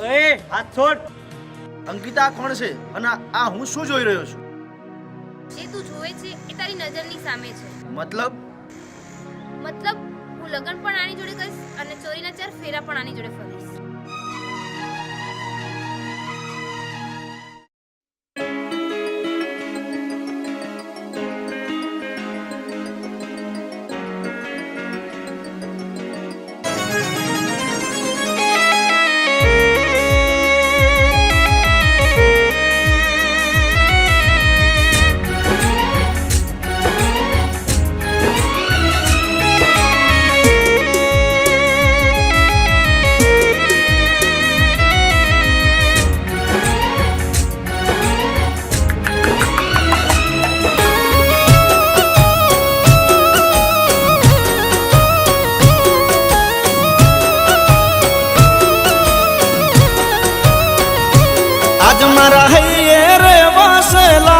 એ હાથ છોડ. અંકિતા કોણ છે અને આ હું શું જોઈ રહ્યો છું? જે તું જોવે છે એ તારી નજરની સામે છે. મતલબ હું લગ્ન પણ આની જોડે કરીશ અને ચોરીના 4 ફેરા પણ આની જોડે ફરીશ. मारा है रे वासला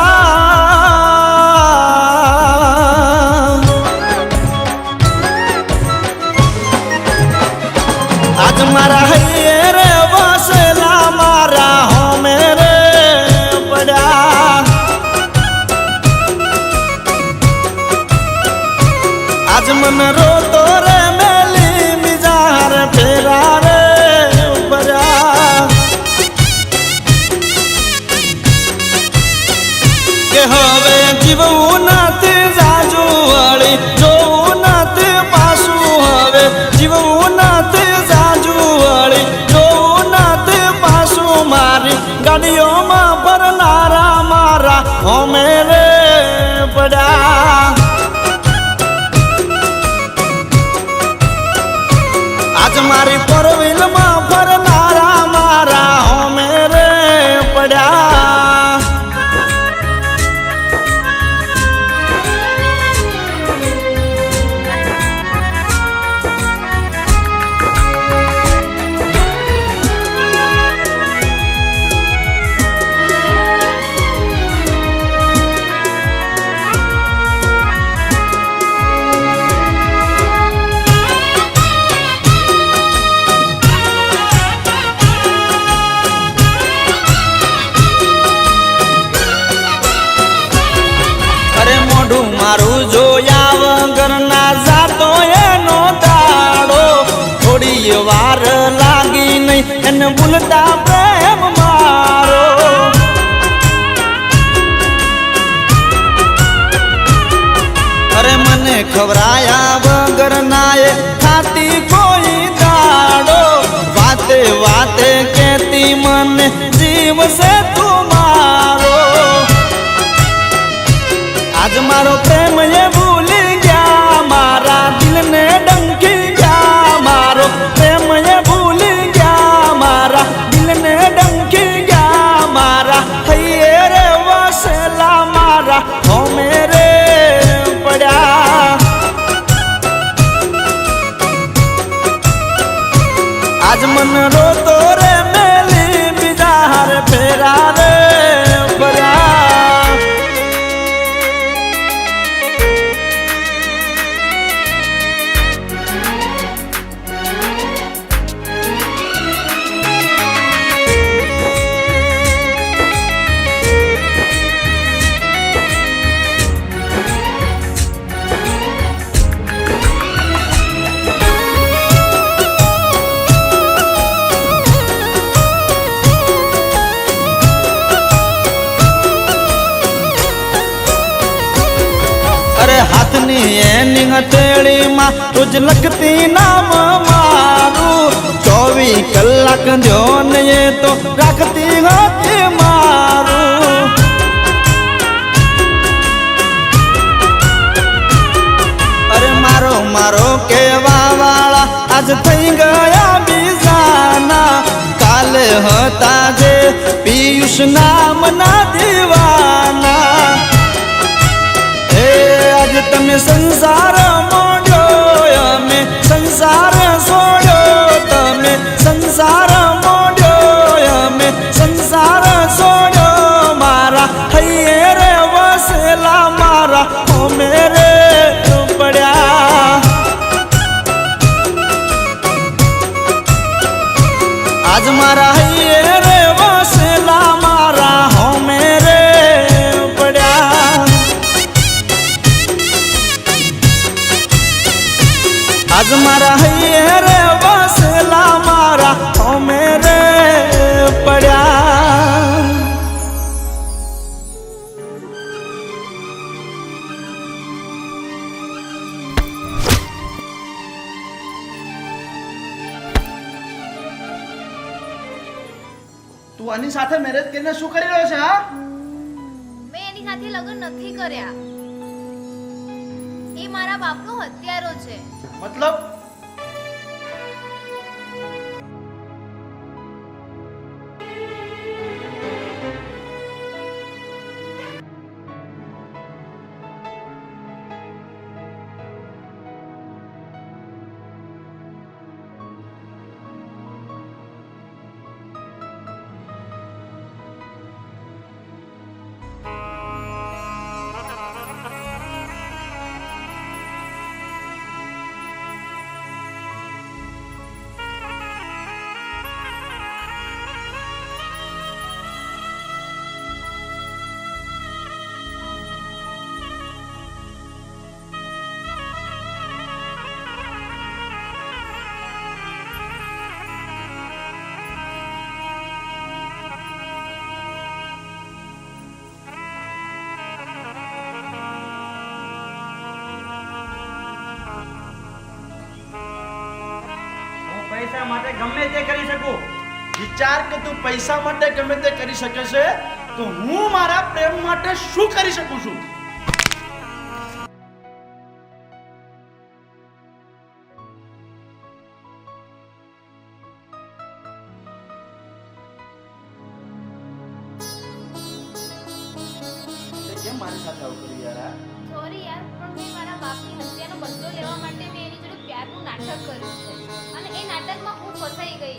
आज मारा है रे वासला मारा हो मेरे बड़ा आज मन रो तो रे मेली मिजार फेरा रे बड़ा હવે જીવવું નથી જાજુ વળી જોવું નથી પાછું હવે જીવવું નથી જાજુ વળી જોવું નથી પાછું મારી ગાડીઓમાં ભરનારા મારા હોમે રે પડ્યા આજ મારી પરવીલમાં ભરનારા મારા હોમે રે પડ્યા मारू जोया वगर ना जातो एनो दाड़ो थोड़ी वार लागी नहीं एन भूलता प्रेम मारो अरे मने खबराया वगर नाए खाती कोई दाड़ो वाते वाते कहती मने जीव से तुम्हारो आज मारो प्रेम ये भूल गया मारा दिल ने डंकी गया मारो प्रेम ये भूल गया मारा दिल ने डंकी गया मारा है रे वसला मारा हो मेरे पड़ा आज मन रो तो रे मेली बिजार फेरा रे पड़ा हाथनी एनी हथेली मां तुझ लगती नाम मारू 24 कलाक ध्यान ये तो रखती होती मारू अरे मारो मारो केवा वाला आज थई गया बीजाना काले हता जे पीयूष नाम ना दीवाना आज तमे संसार मोड़ो अमे संसार छोड़ो तमे संसार मोड़ो अमे संसार छोड़ो मारा है रे वसला मारा हो मेरे पड़ा આજ મારા હૈયે રે વસેલા મારા હોમે રે પડ્યા આજ મારા હૈયે રે વસેલા મારા હોમે રે પડ્યા તું આની સાથે મેરેજ કરીને શું કરી રહ્યો છે હા? મેં એની સાથે લગ્ન નથી કર્યા. એ મારા બાપનો હત્યારો છે. મતલબ પૈસા માટે ગમે તે કરી શકું. વિચાર કે તું પૈસા માટે ગમે તે કરી શકે છે તો હું મારા પ્રેમ માટે શું કરી શકું છું? તે કેમ મારી સાથે આવું કર્યું યાર? સોરી યાર, પણ મેં મારા બાપની હત્યાનો બદલો લેવા માટે મેં એની જોડે પ્યારનું નાટક કર્યું છે અને એ નાટકમાં હું ફસાઈ ગઈ.